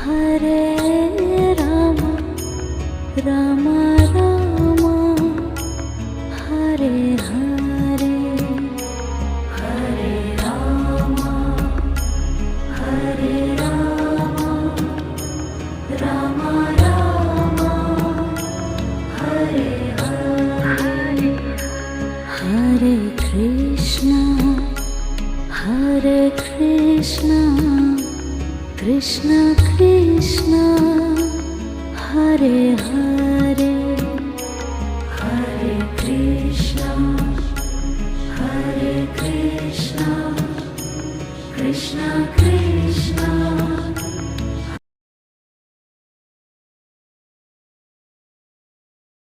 Hare Rama Rama Rama Hare Hare Hare Rama Hare Rama Rama Rama Hare Hare Hare Krishna Krishna Krishna Hare Hare Hare Krishna Krishna Krishna